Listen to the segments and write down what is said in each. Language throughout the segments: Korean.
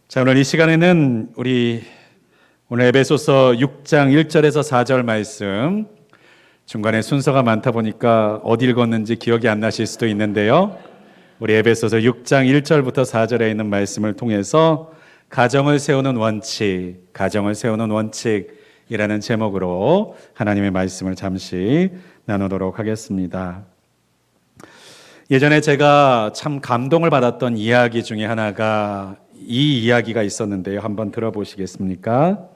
자, 오늘 이 시간에는 우리 오늘 에베소서 6장 1절에서 4절 말씀, 중간에 순서가 많다 보니까 어디 읽었는지 기억이 안 나실 수도 있는데요. 우리 에베소서 6장 1절부터 4절에 있는 말씀을 통해서 가정을 세우는 원칙이라는 제목으로 하나님의 말씀을 잠시 나누도록 하겠습니다. 예전에 제가 참 감동을 받았던 이야기 중에 하나가 이 이야기가 있었는데요. 한번 들어보시겠습니까?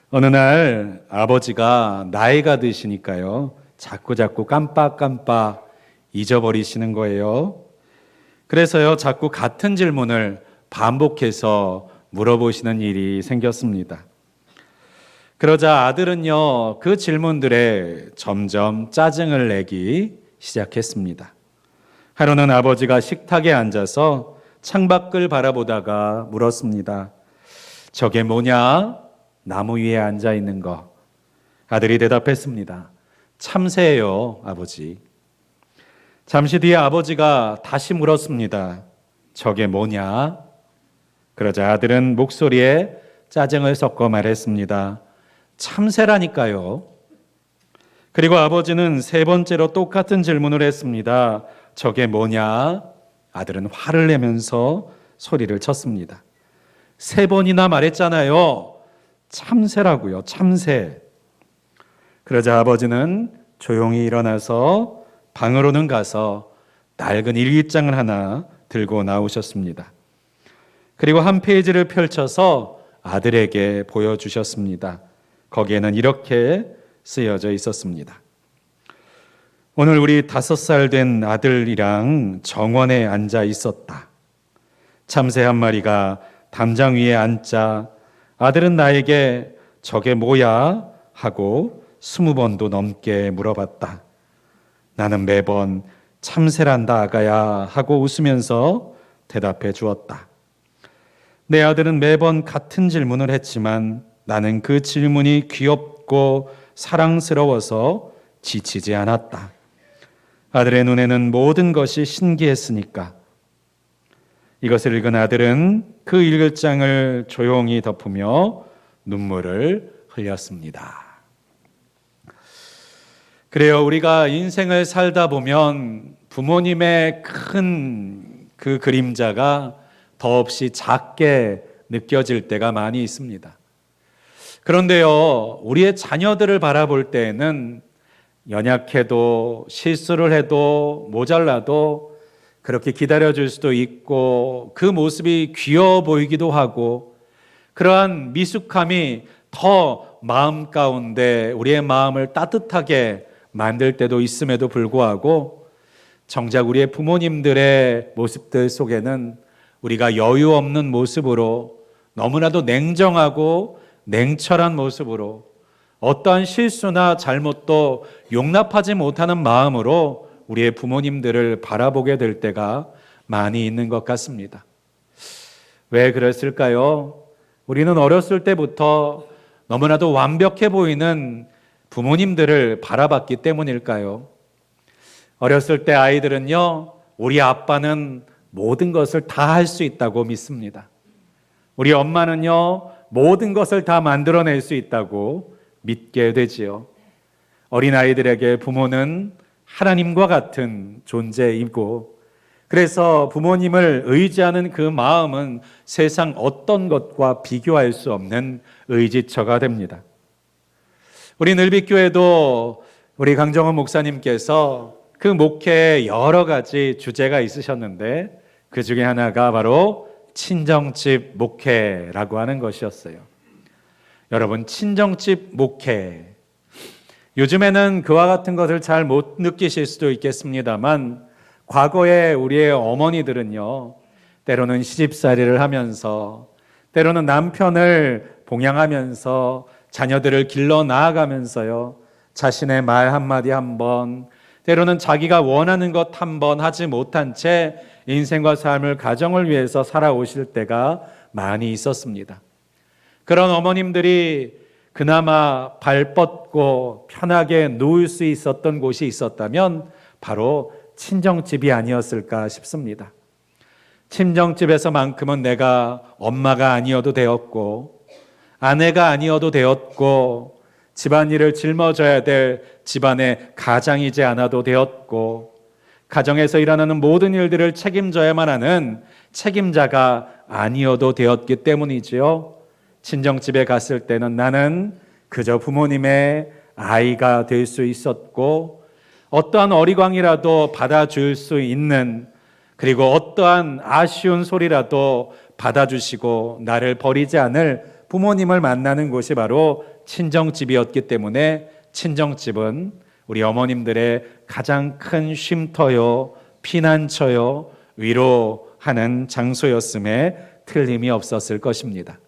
어느 날 아버지가 나이가 드시니까요, 자꾸 깜빡 잊어버리시는 거예요. 그래서요, 자꾸 같은 질문을 반복해서 물어보시는 일이 생겼습니다. 그러자 아들은요, 그 질문들에 점점 짜증을 내기 시작했습니다. 하루는 아버지가 식탁에 앉아서 창밖을 바라보다가 물었습니다. 저게 뭐냐? 나무 위에 앉아 있는 거. 아들이 대답했습니다. 참새예요, 아버지. 잠시 뒤에 아버지가 다시 물었습니다. 저게 뭐냐? 그러자 아들은 목소리에 짜증을 섞어 말했습니다. 참새라니까요. 그리고 아버지는 세 번째로 똑같은 질문을 했습니다. 저게 뭐냐? 아들은 화를 내면서 소리를 쳤습니다. 세 번이나 말했잖아요. 참새라고요, 참새. 그러자 아버지는 조용히 일어나서 방으로는 가서 낡은 일기장을 하나 들고 나오셨습니다. 그리고 한 페이지를 펼쳐서 아들에게 보여주셨습니다. 거기에는 이렇게 쓰여져 있었습니다. 오늘 우리 5살 된 아들이랑 정원에 앉아 있었다. 참새 한 마리가 담장 위에 앉자 아들은 나에게 저게 뭐야? 하고 20번도 넘게 물어봤다. 나는 매번 참새란다 아가야 하고 웃으면서 대답해 주었다. 내 아들은 매번 같은 질문을 했지만 나는 그 질문이 귀엽고 사랑스러워서 지치지 않았다. 아들의 눈에는 모든 것이 신기했으니까. 이것을 읽은 아들은 그 읽을 장을 조용히 덮으며 눈물을 흘렸습니다. 그래요, 우리가 인생을 살다 보면 부모님의 큰 그 그림자가 더없이 작게 느껴질 때가 많이 있습니다. 그런데요, 우리의 자녀들을 바라볼 때에는 연약해도 실수를 해도 모자라도 그렇게 기다려줄 수도 있고 그 모습이 귀여워 보이기도 하고 그러한 미숙함이 더 마음 가운데 우리의 마음을 따뜻하게 만들 때도 있음에도 불구하고 정작 우리의 부모님들의 모습들 속에는 우리가 여유 없는 모습으로 너무나도 냉정하고 냉철한 모습으로 어떠한 실수나 잘못도 용납하지 못하는 마음으로 우리의 부모님들을 바라보게 될 때가 많이 있는 것 같습니다. 왜 그랬을까요? 우리는 어렸을 때부터 너무나도 완벽해 보이는 부모님들을 바라봤기 때문일까요? 어렸을 때 아이들은요, 우리 아빠는 모든 것을 다 할 수 있다고 믿습니다. 우리 엄마는요, 모든 것을 다 만들어낼 수 있다고 믿게 되지요. 어린아이들에게 부모는 하나님과 같은 존재이고 그래서 부모님을 의지하는 그 마음은 세상 어떤 것과 비교할 수 없는 의지처가 됩니다. 우리 늘빛교회도 우리 강정원 목사님께서 그 목회에 여러 가지 주제가 있으셨는데 그 중에 하나가 바로 친정집 목회라고 하는 것이었어요. 여러분, 친정집 목회, 요즘에는 그와 같은 것을 잘 못 느끼실 수도 있겠습니다만 과거에 우리의 어머니들은요, 때로는 시집살이를 하면서 때로는 남편을 봉양하면서 자녀들을 길러 나아가면서요, 자신의 말 한마디 한번, 때로는 자기가 원하는 것 한번 하지 못한 채 인생과 삶을, 가정을 위해서 살아오실 때가 많이 있었습니다. 그런 어머님들이 그나마 발 뻗고 편하게 누울 수 있었던 곳이 있었다면 바로 친정집이 아니었을까 싶습니다. 친정집에서만큼은 내가 엄마가 아니어도 되었고, 아내가 아니어도 되었고, 집안일을 짊어져야 될 집안의 가장이지 않아도 되었고, 가정에서 일어나는 모든 일들을 책임져야만 하는 책임자가 아니어도 되었기 때문이지요. 친정집에 갔을 때는 나는 그저 부모님의 아이가 될 수 있었고, 어떠한 어리광이라도 받아줄 수 있는, 그리고 어떠한 아쉬운 소리라도 받아주시고 나를 버리지 않을 부모님을 만나는 곳이 바로 친정집이었기 때문에 친정집은 우리 어머님들의 가장 큰 쉼터요, 피난처요, 위로하는 장소였음에 틀림이 없었을 것입니다.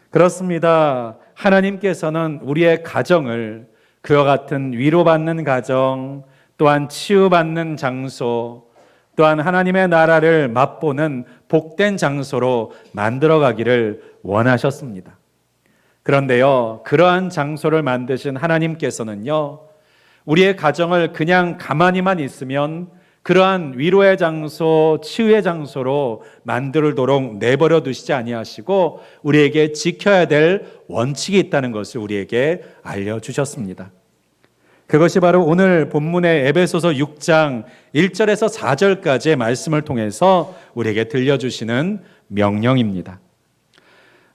그렇습니다. 하나님께서는 우리의 가정을 그와 같은 위로받는 가정, 또한 치유받는 장소, 또한 하나님의 나라를 맛보는 복된 장소로 만들어가기를 원하셨습니다. 그런데요, 그러한 장소를 만드신 하나님께서는요, 우리의 가정을 그냥 가만히만 있으면 그러한 위로의 장소, 치유의 장소로 만들도록 내버려 두시지 아니하시고 우리에게 지켜야 될 원칙이 있다는 것을 우리에게 알려주셨습니다. 그것이 바로 오늘 본문의 에베소서 6장 1절에서 4절까지의 말씀을 통해서 우리에게 들려주시는 명령입니다.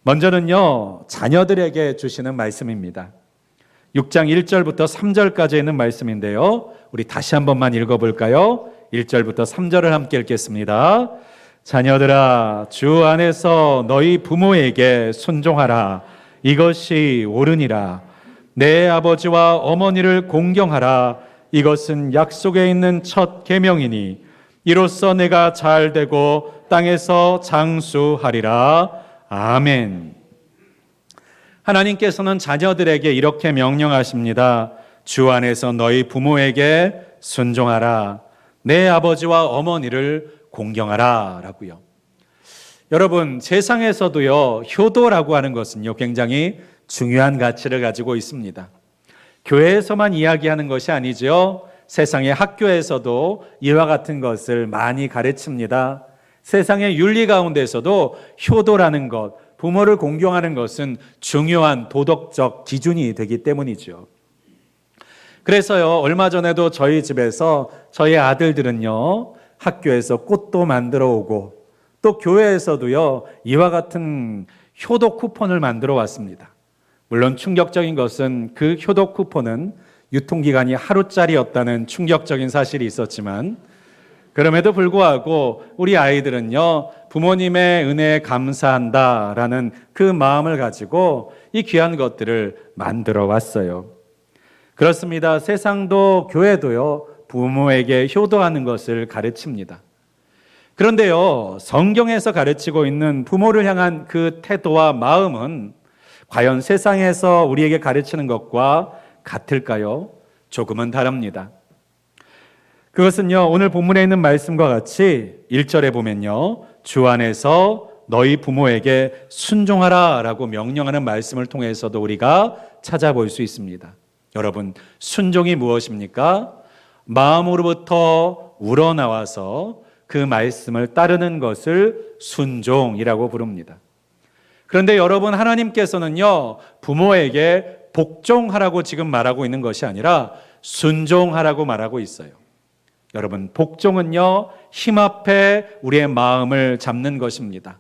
먼저는요, 자녀들에게 주시는 말씀입니다. 6장 1절부터 3절까지 있는 말씀인데요, 우리 다시 한 번만 읽어볼까요? 1절부터 3절을 함께 읽겠습니다. 자녀들아, 주 안에서 너희 부모에게 순종하라. 이것이 옳으니라. 내 아버지와 어머니를 공경하라. 이것은 약속에 있는 첫 계명이니 이로써 내가 잘 되고 땅에서 장수하리라. 아멘. 하나님께서는 자녀들에게 이렇게 명령하십니다. 주 안에서 너희 부모에게 순종하라. 내 아버지와 어머니를 공경하라 라고요. 여러분, 세상에서도요, 효도라고 하는 것은요, 굉장히 중요한 가치를 가지고 있습니다. 교회에서만 이야기하는 것이 아니죠. 세상의 학교에서도 이와 같은 것을 많이 가르칩니다. 세상의 윤리 가운데서도 효도라는 것, 부모를 공경하는 것은 중요한 도덕적 기준이 되기 때문이죠. 그래서요, 얼마 전에도 저희 집에서 저희 아들들은요, 학교에서 꽃도 만들어 오고 또 교회에서도요, 이와 같은 효도 쿠폰을 만들어 왔습니다. 물론 충격적인 것은 그 효도 쿠폰은 유통기간이 하루짜리였다는 충격적인 사실이 있었지만, 그럼에도 불구하고 우리 아이들은요, 부모님의 은혜에 감사한다라는 그 마음을 가지고 이 귀한 것들을 만들어 왔어요. 그렇습니다. 세상도 교회도요, 부모에게 효도하는 것을 가르칩니다. 그런데요, 성경에서 가르치고 있는 부모를 향한 그 태도와 마음은 과연 세상에서 우리에게 가르치는 것과 같을까요? 조금은 다릅니다. 그것은요, 오늘 본문에 있는 말씀과 같이 1절에 보면요, 주 안에서 너희 부모에게 순종하라 라고 명령하는 말씀을 통해서도 우리가 찾아볼 수 있습니다. 여러분, 순종이 무엇입니까? 마음으로부터 우러나와서 그 말씀을 따르는 것을 순종이라고 부릅니다. 그런데 여러분, 하나님께서는요, 부모에게 복종하라고 지금 말하고 있는 것이 아니라 순종하라고 말하고 있어요. 여러분, 복종은요, 힘 앞에 우리의 마음을 잡는 것입니다.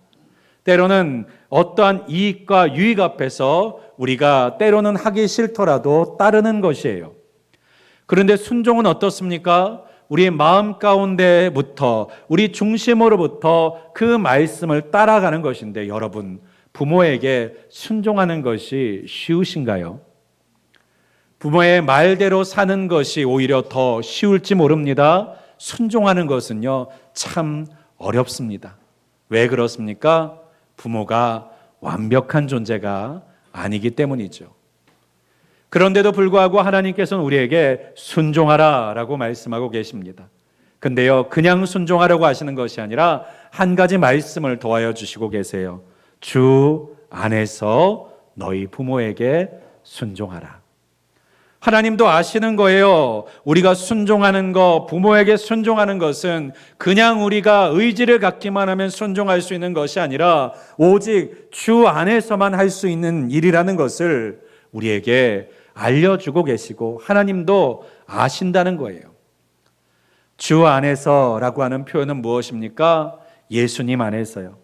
때로는 어떠한 이익과 유익 앞에서 우리가 때로는 하기 싫더라도 따르는 것이에요. 그런데 순종은 어떻습니까? 우리의 마음 가운데부터, 우리 중심으로부터 그 말씀을 따라가는 것인데, 여러분, 부모에게 순종하는 것이 쉬우신가요? 부모의 말대로 사는 것이 오히려 더 쉬울지 모릅니다. 순종하는 것은요, 참 어렵습니다. 왜 그렇습니까? 부모가 완벽한 존재가 아니기 때문이죠. 그런데도 불구하고 하나님께서는 우리에게 순종하라 라고 말씀하고 계십니다. 근데요, 그냥 순종하라고 하시는 것이 아니라 한 가지 말씀을 더하여 주시고 계세요. 주 안에서 너희 부모에게 순종하라. 하나님도 아시는 거예요. 우리가 순종하는 거, 부모에게 순종하는 것은 그냥 우리가 의지를 갖기만 하면 순종할 수 있는 것이 아니라 오직 주 안에서만 할 수 있는 일이라는 것을 우리에게 알려주고 계시고 하나님도 아신다는 거예요. 주 안에서라고 하는 표현은 무엇입니까? 예수님 안에서요.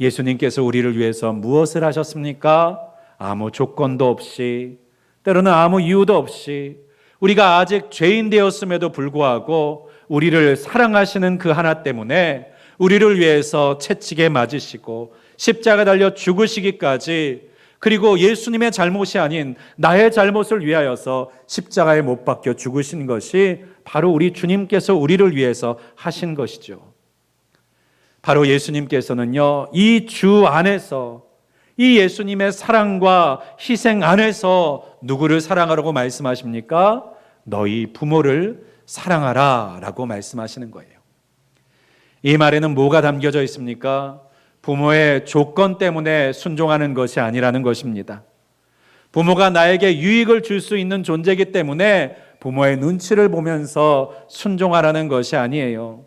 예수님께서 우리를 위해서 무엇을 하셨습니까? 아무 조건도 없이, 때로는 아무 이유도 없이 우리가 아직 죄인 되었음에도 불구하고 우리를 사랑하시는 그 하나 때문에 우리를 위해서 채찍에 맞으시고 십자가 달려 죽으시기까지, 그리고 예수님의 잘못이 아닌 나의 잘못을 위하여서 십자가에 못 박혀 죽으신 것이 바로 우리 주님께서 우리를 위해서 하신 것이죠. 바로 예수님께서는요, 이 주 안에서, 이 예수님의 사랑과 희생 안에서 누구를 사랑하라고 말씀하십니까? 너희 부모를 사랑하라 라고 말씀하시는 거예요. 이 말에는 뭐가 담겨져 있습니까? 부모의 조건 때문에 순종하는 것이 아니라는 것입니다. 부모가 나에게 유익을 줄 수 있는 존재이기 때문에 부모의 눈치를 보면서 순종하라는 것이 아니에요.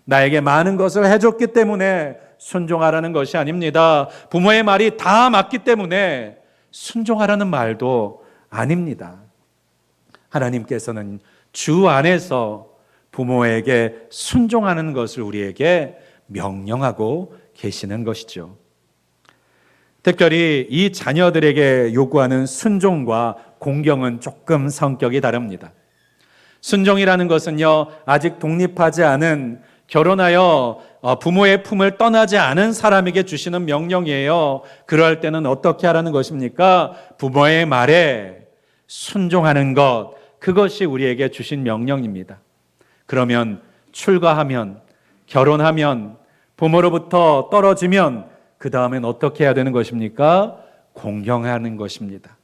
나에게 많은 것을 해줬기 때문에 순종하라는 것이 아닙니다. 부모의 말이 다 맞기 때문에 순종하라는 말도 아닙니다. 하나님께서는 주 안에서 부모에게 순종하는 것을 우리에게 명령하고 계시는 것이죠. 특별히 이 자녀들에게 요구하는 순종과 공경은 조금 성격이 다릅니다. 순종이라는 것은요, 아직 독립하지 않은, 결혼하여 부모의 품을 떠나지 않은 사람에게 주시는 명령이에요. 그럴 때는 어떻게 하라는 것입니까? 부모의 말에 순종하는 것, 그것이 우리에게 주신 명령입니다. 그러면 출가하면, 결혼하면, 부모로부터 떨어지면 그 다음엔 어떻게 해야 되는 것입니까? 공경하는 것입니다.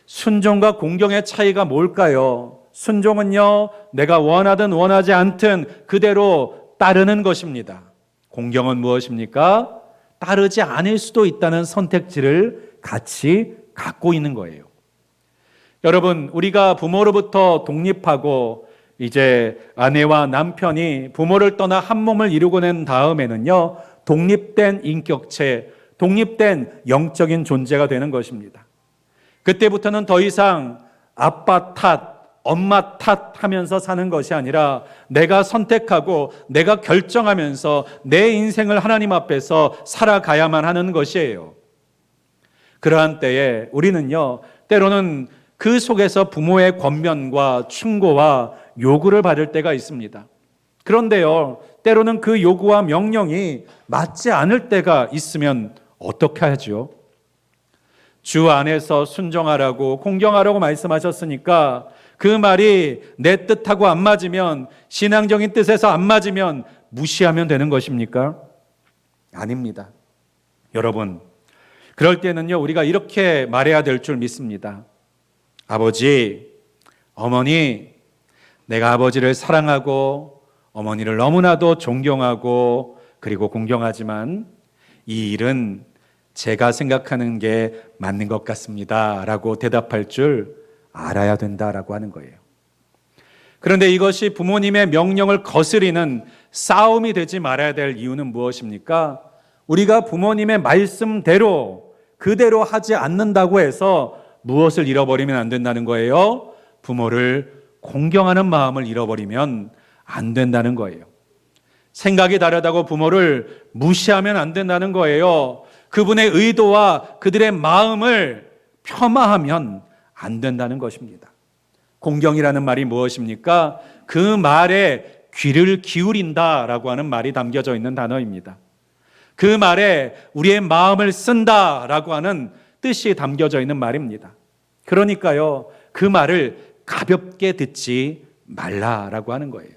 순종과 공경의 차이가 뭘까요? 순종은요, 내가 원하든 원하지 않든 그대로 따르는 것입니다. 공경은 무엇입니까? 따르지 않을 수도 있다는 선택지를 같이 갖고 있는 거예요. 여러분, 우리가 부모로부터 독립하고 이제 아내와 남편이 부모를 떠나 한 몸을 이루고 난 다음에는요, 독립된 인격체, 독립된 영적인 존재가 되는 것입니다. 그때부터는 더 이상 아빠 탓, 엄마 탓하면서 사는 것이 아니라 내가 선택하고 내가 결정하면서 내 인생을 하나님 앞에서 살아가야만 하는 것이에요. 그러한 때에 우리는요, 때로는 그 속에서 부모의 권면과 충고와 요구를 받을 때가 있습니다. 그런데요, 때로는 그 요구와 명령이 맞지 않을 때가 있으면 어떻게 하죠? 주 안에서 순종하라고, 공경하라고 말씀하셨으니까 그 말이 내 뜻하고 안 맞으면, 신앙적인 뜻에서 안 맞으면 무시하면 되는 것입니까? 아닙니다. 여러분, 그럴 때는요, 우리가 이렇게 말해야 될 줄 믿습니다. 아버지, 어머니, 내가 아버지를 사랑하고 어머니를 너무나도 존경하고 그리고 공경하지만 이 일은 제가 생각하는 게 맞는 것 같습니다 라고 대답할 줄 알아야 된다라고 하는 거예요. 그런데 이것이 부모님의 명령을 거스리는 싸움이 되지 말아야 될 이유는 무엇입니까? 우리가 부모님의 말씀대로 그대로 하지 않는다고 해서 무엇을 잃어버리면 안 된다는 거예요? 부모를 공경하는 마음을 잃어버리면 안 된다는 거예요. 생각이 다르다고 부모를 무시하면 안 된다는 거예요. 그분의 의도와 그들의 마음을 폄하하면 안 된다는 것입니다. 공경이라는 말이 무엇입니까? 그 말에 귀를 기울인다라고 하는 말이 담겨져 있는 단어입니다. 그 말에 우리의 마음을 쓴다라고 하는 뜻이 담겨져 있는 말입니다. 그러니까요, 그 말을 가볍게 듣지 말라라고 하는 거예요.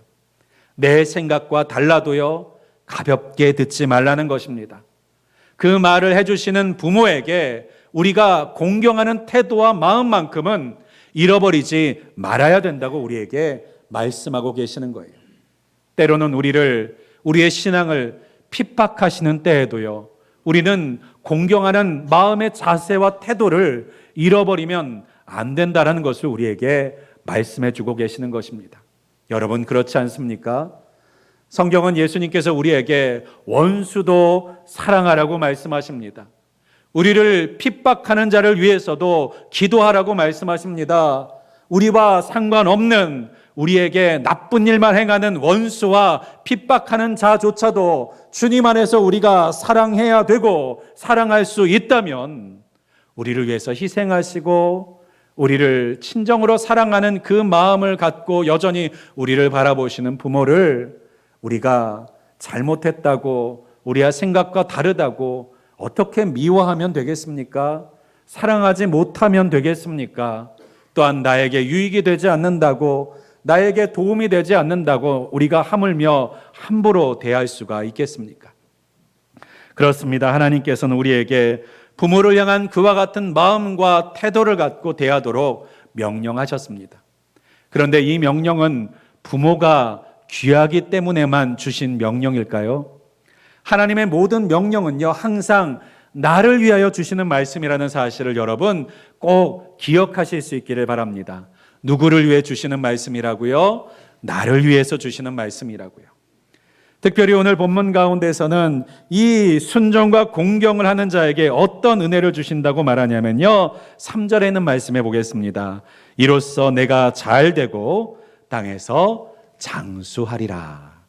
내 생각과 달라도요, 가볍게 듣지 말라는 것입니다. 그 말을 해주시는 부모에게 우리가 공경하는 태도와 마음만큼은 잃어버리지 말아야 된다고 우리에게 말씀하고 계시는 거예요. 때로는 우리의 신앙을 핍박하시는 때에도요, 우리는 공경하는 마음의 자세와 태도를 잃어버리면 안 된다라는 것을 우리에게 말씀해 주고 계시는 것입니다. 여러분, 그렇지 않습니까? 성경은 예수님께서 우리에게 원수도 사랑하라고 말씀하십니다. 우리를 핍박하는 자를 위해서도 기도하라고 말씀하십니다. 우리와 상관없는, 우리에게 나쁜 일만 행하는 원수와 핍박하는 자조차도 주님 안에서 우리가 사랑해야 되고 사랑할 수 있다면 우리를 위해서 희생하시고 우리를 친정으로 사랑하는 그 마음을 갖고 여전히 우리를 바라보시는 부모를 우리가 잘못했다고, 우리의 생각과 다르다고 어떻게 미워하면 되겠습니까? 사랑하지 못하면 되겠습니까? 또한 나에게 유익이 되지 않는다고, 나에게 도움이 되지 않는다고 우리가 하물며 함부로 대할 수가 있겠습니까? 그렇습니다. 하나님께서는 우리에게 부모를 향한 그와 같은 마음과 태도를 갖고 대하도록 명령하셨습니다. 그런데 이 명령은 부모가 귀하기 때문에만 주신 명령일까요? 하나님의 모든 명령은요, 항상 나를 위하여 주시는 말씀이라는 사실을 여러분 꼭 기억하실 수 있기를 바랍니다. 누구를 위해 주시는 말씀이라고요? 나를 위해서 주시는 말씀이라고요. 특별히 오늘 본문 가운데서는 이 순종과 공경을 하는 자에게 어떤 은혜를 주신다고 말하냐면요, 3절에는 말씀해 보겠습니다. 이로써 내가 잘되고 땅에서 장수하리라.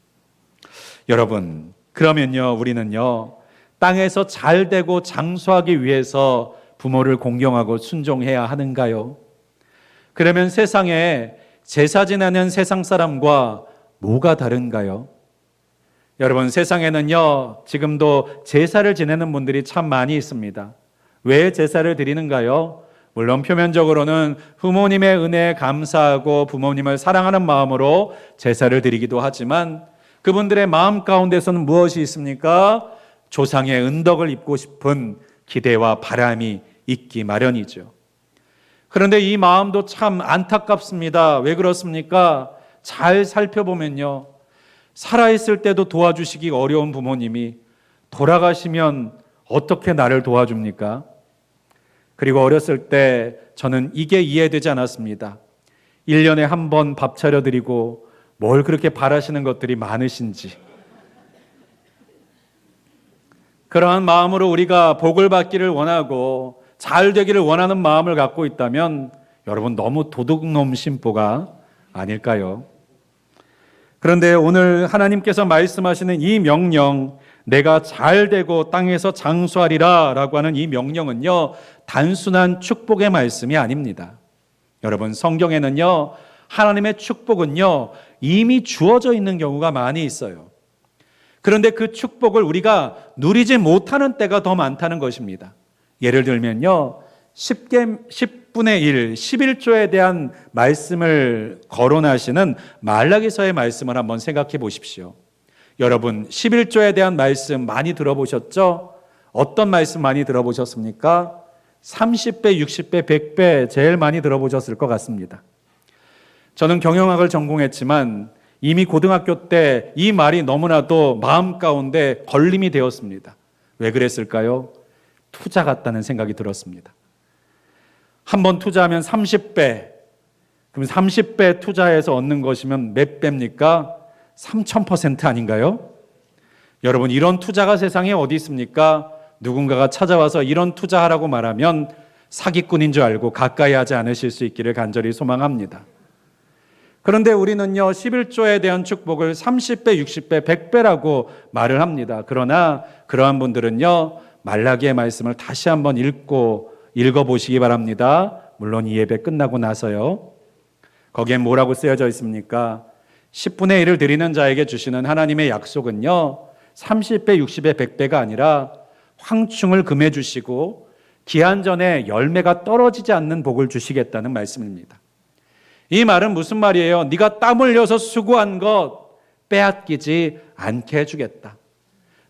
여러분, 그러면요, 우리는요, 땅에서 잘되고 장수하기 위해서 부모를 공경하고 순종해야 하는가요? 그러면 세상에 제사 지내는 세상 사람과 뭐가 다른가요? 여러분, 세상에는요, 지금도 제사를 지내는 분들이 참 많이 있습니다. 왜 제사를 드리는가요? 물론 표면적으로는 부모님의 은혜에 감사하고 부모님을 사랑하는 마음으로 제사를 드리기도 하지만 그분들의 마음 가운데서는 무엇이 있습니까? 조상의 은덕을 입고 싶은 기대와 바람이 있기 마련이죠. 그런데 이 마음도 참 안타깝습니다. 왜 그렇습니까? 잘 살펴보면요, 살아있을 때도 도와주시기 어려운 부모님이 돌아가시면 어떻게 나를 도와줍니까? 그리고 어렸을 때 저는 이게 이해되지 않았습니다. 1년에 한 번 밥 차려드리고 뭘 그렇게 바라시는 것들이 많으신지. 그러한 마음으로 우리가 복을 받기를 원하고 잘 되기를 원하는 마음을 갖고 있다면 여러분, 너무 도둑놈 심보가 아닐까요? 그런데 오늘 하나님께서 말씀하시는 이 명령, 내가 잘되고 땅에서 장수하리라 라고 하는 이 명령은요, 단순한 축복의 말씀이 아닙니다. 여러분, 성경에는요, 하나님의 축복은요, 이미 주어져 있는 경우가 많이 있어요. 그런데 그 축복을 우리가 누리지 못하는 때가 더 많다는 것입니다. 예를 들면요, 10분의 1, 11조에 대한 말씀을 거론하시는 말라기서의 말씀을 한번 생각해 보십시오. 여러분, 11조에 대한 말씀 많이 들어보셨죠? 어떤 말씀 많이 들어보셨습니까? 30배, 60배, 100배 제일 많이 들어보셨을 것 같습니다. 저는 경영학을 전공했지만 이미 고등학교 때 이 말이 너무나도 마음 가운데 걸림이 되었습니다. 왜 그랬을까요? 투자 같다는 생각이 들었습니다. 한번 투자하면 30배, 그럼 30배 투자해서 얻는 것이면 몇 배입니까? 3000% 아닌가요? 여러분, 이런 투자가 세상에 어디 있습니까? 누군가가 찾아와서 이런 투자하라고 말하면 사기꾼인 줄 알고 가까이 하지 않으실 수 있기를 간절히 소망합니다. 그런데 우리는요, 11조에 대한 축복을 30배, 60배, 100배라고 말을 합니다. 그러나 그러한 분들은요, 말라기의 말씀을 다시 한번 읽어보시기 바랍니다. 물론 이 예배 끝나고 나서요. 거기엔 뭐라고 쓰여져 있습니까? 10분의 1을 드리는 자에게 주시는 하나님의 약속은요, 30배, 60배, 100배가 아니라 황충을 금해 주시고 기한 전에 열매가 떨어지지 않는 복을 주시겠다는 말씀입니다. 이 말은 무슨 말이에요? 네가 땀 흘려서 수고한 것 빼앗기지 않게 해주겠다.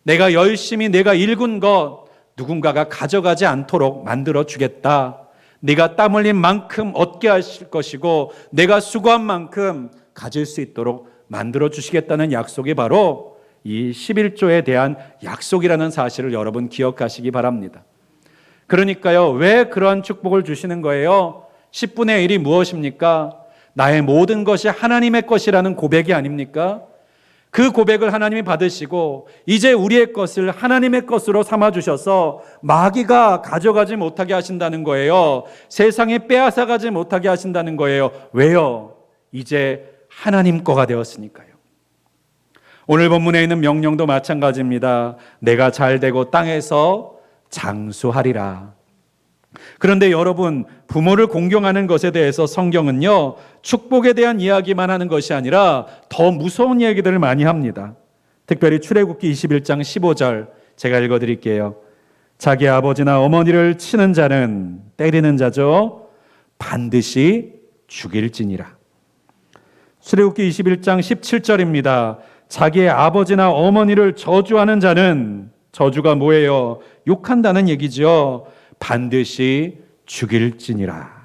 내가 열심히 내가 일군 것 누군가가 가져가지 않도록 만들어 주겠다. 네가 땀 흘린 만큼 얻게 하실 것이고 내가 수고한 만큼 가질 수 있도록 만들어 주시겠다는 약속이 바로 이 11조에 대한 약속이라는 사실을 여러분 기억하시기 바랍니다. 그러니까요, 왜 그러한 축복을 주시는 거예요? 10분의 1이 무엇입니까? 나의 모든 것이 하나님의 것이라는 고백이 아닙니까? 그 고백을 하나님이 받으시고 이제 우리의 것을 하나님의 것으로 삼아주셔서 마귀가 가져가지 못하게 하신다는 거예요. 세상에 빼앗아가지 못하게 하신다는 거예요. 왜요? 이제 하나님 거가 되었으니까요. 오늘 본문에 있는 명령도 마찬가지입니다. 내가 잘되고 땅에서 장수하리라. 그런데 여러분, 부모를 공경하는 것에 대해서 성경은요, 축복에 대한 이야기만 하는 것이 아니라 더 무서운 얘기들을 많이 합니다. 특별히 출애굽기 21장 15절 제가 읽어드릴게요. 자기 아버지나 어머니를 치는 자는, 때리는 자죠, 반드시 죽일지니라. 출애굽기 21장 17절입니다. 자기의 아버지나 어머니를 저주하는 자는, 저주가 뭐예요? 욕한다는 얘기죠. 반드시 죽일지니라.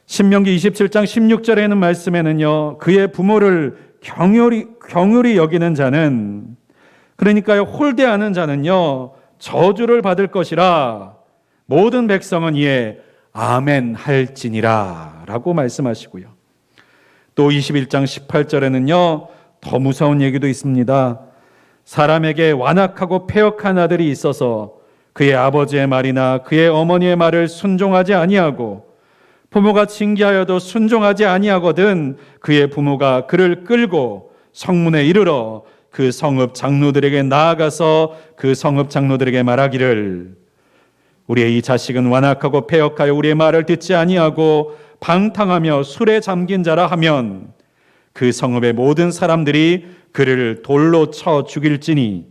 신명기 27장 16절에 있는 말씀에는요, 그의 부모를 경휼히 여기는 자는, 그러니까요, 홀대하는 자는요, 저주를 받을 것이라 모든 백성은 이에 아멘 할지니라 라고 말씀하시고요. 또 21장 18절에는요, 더 무서운 얘기도 있습니다. 사람에게 완악하고 패역한 아들이 있어서 그의 아버지의 말이나 그의 어머니의 말을 순종하지 아니하고 부모가 징계하여도 순종하지 아니하거든 그의 부모가 그를 끌고 성문에 이르러 그 성읍 장로들에게 나아가서 그 성읍 장로들에게 말하기를 우리의 이 자식은 완악하고 패역하여 우리의 말을 듣지 아니하고 방탕하며 술에 잠긴 자라 하면 그 성읍의 모든 사람들이 그를 돌로 쳐 죽일지니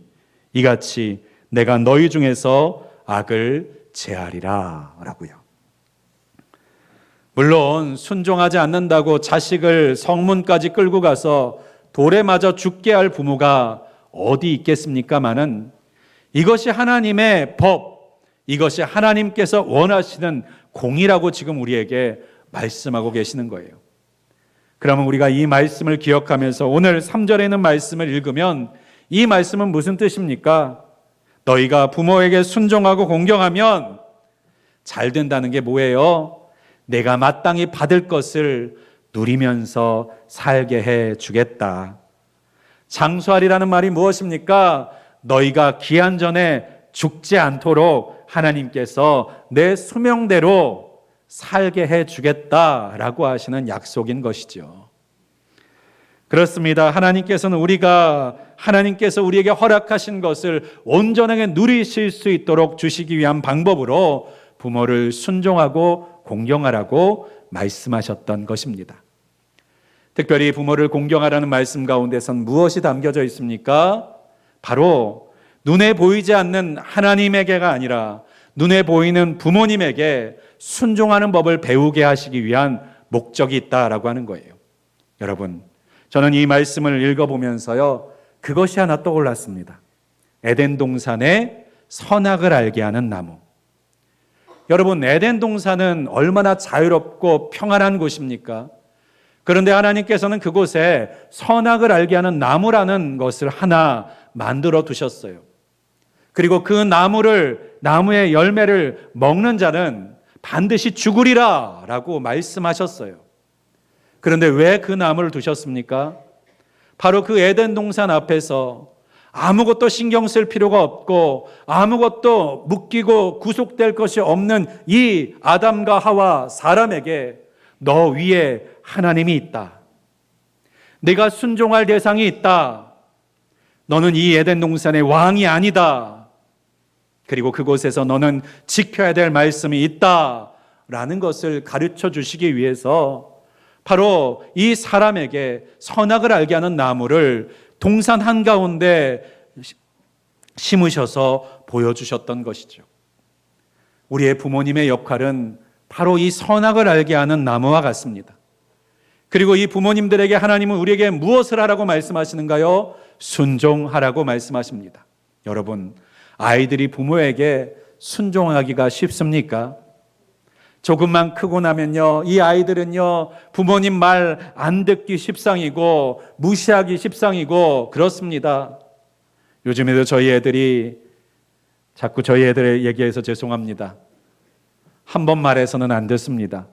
이같이 내가 너희 중에서 악을 제하리라 라고요. 물론 순종하지 않는다고 자식을 성문까지 끌고 가서 돌에 맞아 죽게 할 부모가 어디 있겠습니까마는 이것이 하나님의 법, 이것이 하나님께서 원하시는 공이라고 지금 우리에게 말씀하고 계시는 거예요. 그러면 우리가 이 말씀을 기억하면서 오늘 3절에 있는 말씀을 읽으면 이 말씀은 무슨 뜻입니까? 너희가 부모에게 순종하고 공경하면 잘 된다는 게 뭐예요? 내가 마땅히 받을 것을 누리면서 살게 해 주겠다. 장수하리라는 말이 무엇입니까? 너희가 기한 전에 죽지 않도록 하나님께서 내 수명대로 살게 해 주겠다라고 하시는 약속인 것이죠. 그렇습니다. 하나님께서는 하나님께서 우리에게 허락하신 것을 온전하게 누리실 수 있도록 주시기 위한 방법으로 부모를 순종하고 공경하라고 말씀하셨던 것입니다. 특별히 부모를 공경하라는 말씀 가운데선 무엇이 담겨져 있습니까? 바로 눈에 보이지 않는 하나님에게가 아니라 눈에 보이는 부모님에게 순종하는 법을 배우게 하시기 위한 목적이 있다라고 하는 거예요. 여러분, 저는 이 말씀을 읽어보면서요, 그것이 하나 떠올랐습니다. 에덴 동산의 선악을 알게 하는 나무. 여러분, 에덴 동산은 얼마나 자유롭고 평안한 곳입니까? 그런데 하나님께서는 그곳에 선악을 알게 하는 나무라는 것을 하나 만들어 두셨어요. 그리고 그 나무의 열매를 먹는 자는 반드시 죽으리라 라고 말씀하셨어요. 그런데 왜 그 나무를 두셨습니까? 바로 그 에덴 동산 앞에서 아무것도 신경 쓸 필요가 없고 아무것도 묶이고 구속될 것이 없는 이 아담과 하와 사람에게 너 위에 하나님이 있다. 네가 순종할 대상이 있다. 너는 이 에덴 동산의 왕이 아니다. 그리고 그곳에서 너는 지켜야 될 말씀이 있다라는 것을 가르쳐 주시기 위해서 바로 이 사람에게 선악을 알게 하는 나무를 동산 한가운데 심으셔서 보여주셨던 것이죠. 우리의 부모님의 역할은 바로 이 선악을 알게 하는 나무와 같습니다. 그리고 이 부모님들에게 하나님은 우리에게 무엇을 하라고 말씀하시는가요? 순종하라고 말씀하십니다. 여러분, 아이들이 부모에게 순종하기가 쉽습니까? 조금만 크고 나면요, 이 아이들은요, 부모님 말 안 듣기 십상이고 무시하기 십상이고 그렇습니다. 요즘에도 저희 애들이 자꾸 저희 애들에 얘기해서 죄송합니다. 한 번 말해서는 안 듣습니다.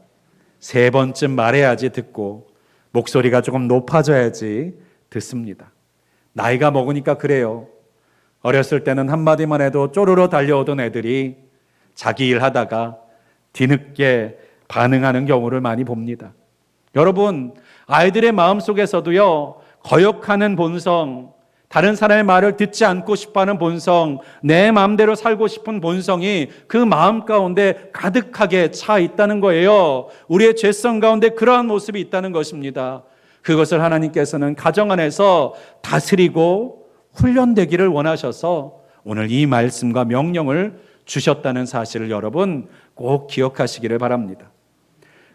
세 번쯤 말해야지 듣고 목소리가 조금 높아져야지 듣습니다. 나이가 먹으니까 그래요. 어렸을 때는 한마디만 해도 쪼르르 달려오던 애들이 자기 일 하다가 뒤늦게 반응하는 경우를 많이 봅니다. 여러분, 아이들의 마음속에서도요, 거역하는 본성, 다른 사람의 말을 듣지 않고 싶어하는 본성, 내 마음대로 살고 싶은 본성이 그 마음 가운데 가득하게 차 있다는 거예요. 우리의 죄성 가운데 그러한 모습이 있다는 것입니다. 그것을 하나님께서는 가정 안에서 다스리고 훈련되기를 원하셔서 오늘 이 말씀과 명령을 주셨다는 사실을 여러분 꼭 기억하시기를 바랍니다.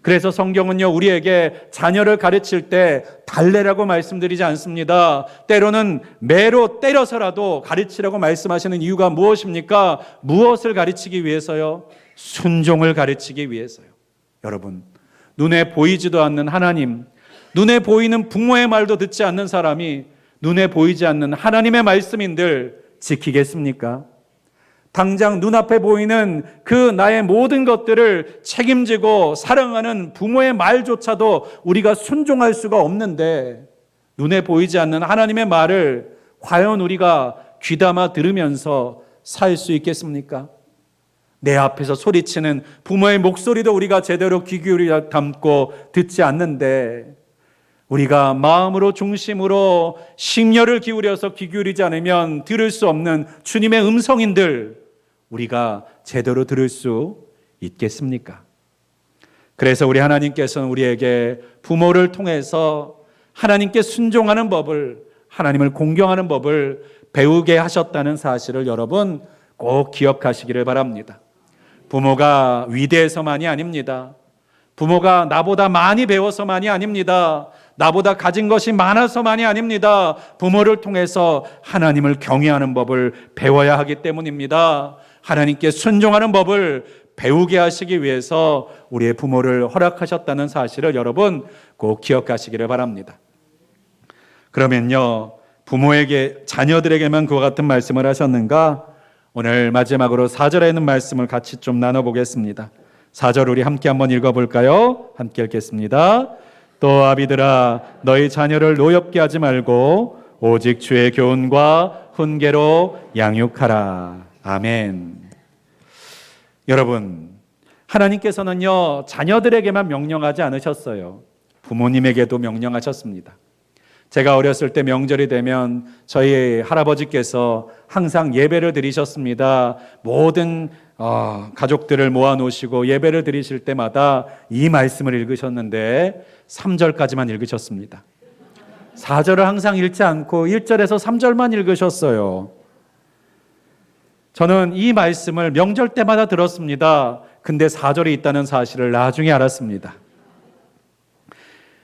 그래서 성경은요, 우리에게 자녀를 가르칠 때 달래라고 말씀드리지 않습니다. 때로는 매로 때려서라도 가르치라고 말씀하시는 이유가 무엇입니까? 무엇을 가르치기 위해서요? 순종을 가르치기 위해서요. 여러분, 눈에 보이지도 않는 하나님, 눈에 보이는 부모의 말도 듣지 않는 사람이 눈에 보이지 않는 하나님의 말씀인들 지키겠습니까? 당장 눈앞에 보이는 그 나의 모든 것들을 책임지고 사랑하는 부모의 말조차도 우리가 순종할 수가 없는데 눈에 보이지 않는 하나님의 말을 과연 우리가 귀담아 들으면서 살 수 있겠습니까? 내 앞에서 소리치는 부모의 목소리도 우리가 제대로 귀 기울여 담고 듣지 않는데 우리가 마음으로 중심으로 심려를 기울여서 귀 기울이지 않으면 들을 수 없는 주님의 음성인들 우리가 제대로 들을 수 있겠습니까? 그래서 우리 하나님께서는 우리에게 부모를 통해서 하나님께 순종하는 법을, 하나님을 공경하는 법을 배우게 하셨다는 사실을 여러분 꼭 기억하시기를 바랍니다. 부모가 위대해서만이 아닙니다. 부모가 나보다 많이 배워서만이 아닙니다. 나보다 가진 것이 많아서만이 아닙니다. 부모를 통해서 하나님을 경외하는 법을 배워야 하기 때문입니다. 하나님께 순종하는 법을 배우게 하시기 위해서 우리의 부모를 허락하셨다는 사실을 여러분 꼭 기억하시기를 바랍니다. 그러면요, 부모에게, 자녀들에게만 그와 같은 말씀을 하셨는가? 오늘 마지막으로 4절에 있는 말씀을 같이 좀 나눠보겠습니다. 4절 우리 함께 한번 읽어볼까요? 함께 읽겠습니다. 또 아비들아, 너희 자녀를 노엽게 하지 말고 오직 주의 교훈과 훈계로 양육하라. 아멘. 여러분, 하나님께서는요, 자녀들에게만 명령하지 않으셨어요. 부모님에게도 명령하셨습니다. 제가 어렸을 때 명절이 되면 저희 할아버지께서 항상 예배를 드리셨습니다. 모든 가족들을 모아놓으시고 예배를 드리실 때마다 이 말씀을 읽으셨는데 3절까지만 읽으셨습니다. 4절을 항상 읽지 않고 1절에서 3절만 읽으셨어요. 저는 이 말씀을 명절 때마다 들었습니다. 근데 4절이 있다는 사실을 나중에 알았습니다.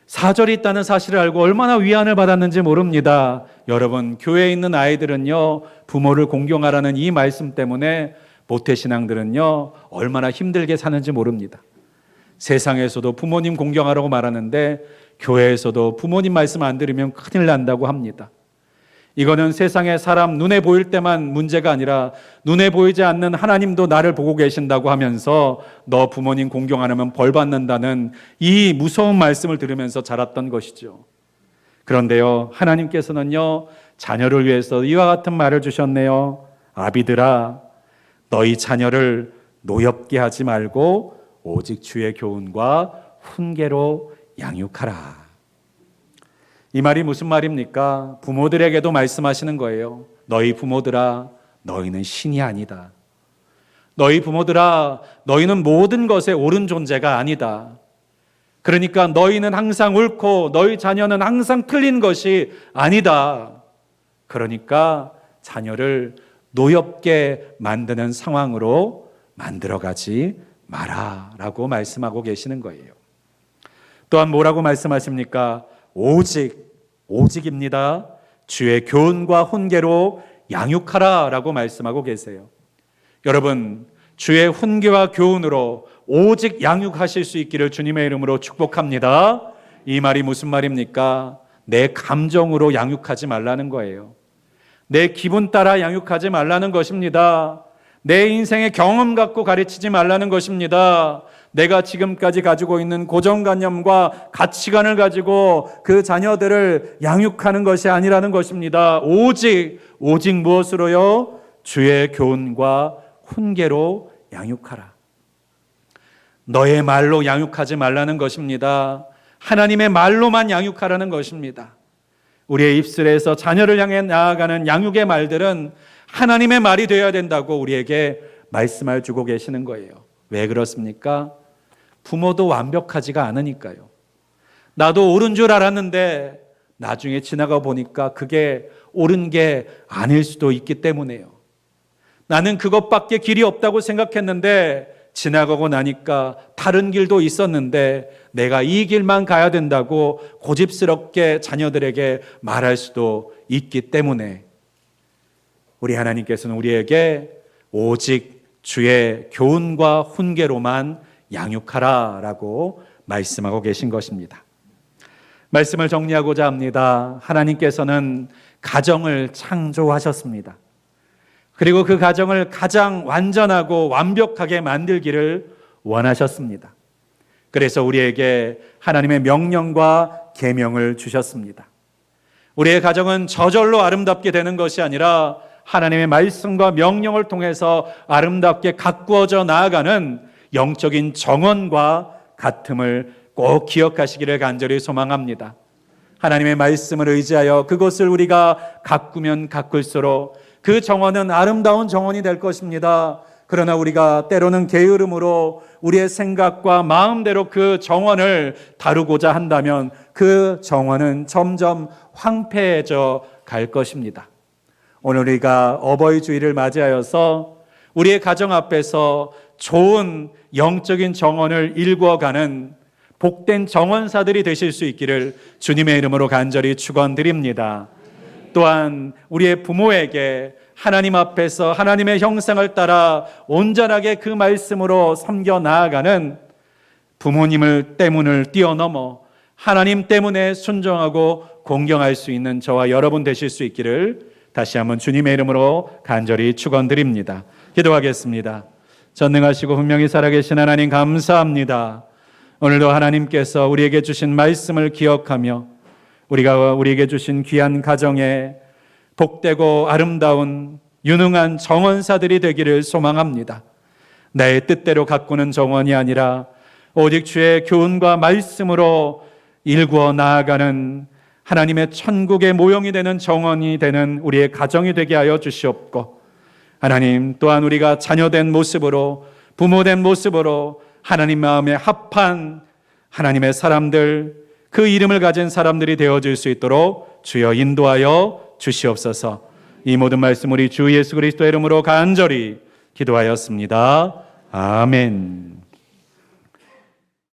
4절이 있다는 사실을 알고 얼마나 위안을 받았는지 모릅니다. 여러분, 교회에 있는 아이들은요, 부모를 공경하라는 이 말씀 때문에 모태신앙들은요, 얼마나 힘들게 사는지 모릅니다. 세상에서도 부모님 공경하라고 말하는데 교회에서도 부모님 말씀 안 들으면 큰일 난다고 합니다. 이거는 세상의 사람 눈에 보일 때만 문제가 아니라 눈에 보이지 않는 하나님도 나를 보고 계신다고 하면서 너 부모님 공경 안 하면 벌 받는다는 이 무서운 말씀을 들으면서 자랐던 것이죠. 그런데요, 하나님께서는요, 자녀를 위해서 이와 같은 말을 주셨네요. 아비들아, 너희 자녀를 노엽게 하지 말고 오직 주의 교훈과 훈계로 양육하라. 이 말이 무슨 말입니까? 부모들에게도 말씀하시는 거예요. 너희 부모들아, 너희는 신이 아니다. 너희 부모들아, 너희는 모든 것에 옳은 존재가 아니다. 그러니까 너희는 항상 옳고 너희 자녀는 항상 틀린 것이 아니다. 그러니까 자녀를 노엽게 만드는 상황으로 만들어가지 마라라고 말씀하고 계시는 거예요. 또한 뭐라고 말씀하십니까? 오직입니다. 주의 교훈과 훈계로 양육하라라고 말씀하고 계세요. 여러분, 주의 훈계와 교훈으로 오직 양육하실 수 있기를 주님의 이름으로 축복합니다. 이 말이 무슨 말입니까? 내 감정으로 양육하지 말라는 거예요. 내 기분 따라 양육하지 말라는 것입니다. 내 인생의 경험 갖고 가르치지 말라는 것입니다. 내가 지금까지 가지고 있는 고정관념과 가치관을 가지고 그 자녀들을 양육하는 것이 아니라는 것입니다. 오직 무엇으로요? 주의 교훈과 훈계로 양육하라. 너의 말로 양육하지 말라는 것입니다. 하나님의 말로만 양육하라는 것입니다. 우리의 입술에서 자녀를 향해 나아가는 양육의 말들은 하나님의 말이 되어야 된다고 우리에게 말씀을 주고 계시는 거예요. 왜 그렇습니까? 부모도 완벽하지가 않으니까요. 나도 옳은 줄 알았는데 나중에 지나가 보니까 그게 옳은 게 아닐 수도 있기 때문에요. 나는 그것밖에 길이 없다고 생각했는데 지나가고 나니까 다른 길도 있었는데 내가 이 길만 가야 된다고 고집스럽게 자녀들에게 말할 수도 있기 때문에 우리 하나님께서는 우리에게 오직 주의 교훈과 훈계로만 양육하라라고 말씀하고 계신 것입니다. 말씀을 정리하고자 합니다. 하나님께서는 가정을 창조하셨습니다. 그리고 그 가정을 가장 완전하고 완벽하게 만들기를 원하셨습니다. 그래서 우리에게 하나님의 명령과 계명을 주셨습니다. 우리의 가정은 저절로 아름답게 되는 것이 아니라 하나님의 말씀과 명령을 통해서 아름답게 가꾸어져 나아가는 영적인 정원과 같음을 꼭 기억하시기를 간절히 소망합니다. 하나님의 말씀을 의지하여 그것을 우리가 가꾸면 가꿀수록 그 정원은 아름다운 정원이 될 것입니다. 그러나 우리가 때로는 게으름으로 우리의 생각과 마음대로 그 정원을 다루고자 한다면 그 정원은 점점 황폐해져 갈 것입니다. 오늘 우리가 어버이 주일을 맞이하여서 우리의 가정 앞에서 좋은 영적인 정원을 일구어가는 복된 정원사들이 되실 수 있기를 주님의 이름으로 간절히 축원드립니다. 또한 우리의 부모에게 하나님 앞에서 하나님의 형상을 따라 온전하게 그 말씀으로 섬겨 나아가는 부모님을 때문을 뛰어넘어 하나님 때문에 순종하고 공경할 수 있는 저와 여러분 되실 수 있기를 다시 한번 주님의 이름으로 간절히 축원드립니다. 기도하겠습니다. 전능하시고 분명히 살아계신 하나님 감사합니다. 오늘도 하나님께서 우리에게 주신 말씀을 기억하며 우리에게 주신 귀한 가정에 복되고 아름다운 유능한 정원사들이 되기를 소망합니다. 나의 뜻대로 가꾸는 정원이 아니라 오직 주의 교훈과 말씀으로 일구어 나아가는 하나님의 천국의 모형이 되는 정원이 되는 우리의 가정이 되게 하여 주시옵고, 하나님 또한 우리가 자녀된 모습으로 부모된 모습으로 하나님 마음에 합한 하나님의 사람들, 그 이름을 가진 사람들이 되어줄 수 있도록 주여 인도하여 주시옵소서. 이 모든 말씀 우리 주 예수 그리스도의 이름으로 간절히 기도하였습니다. 아멘.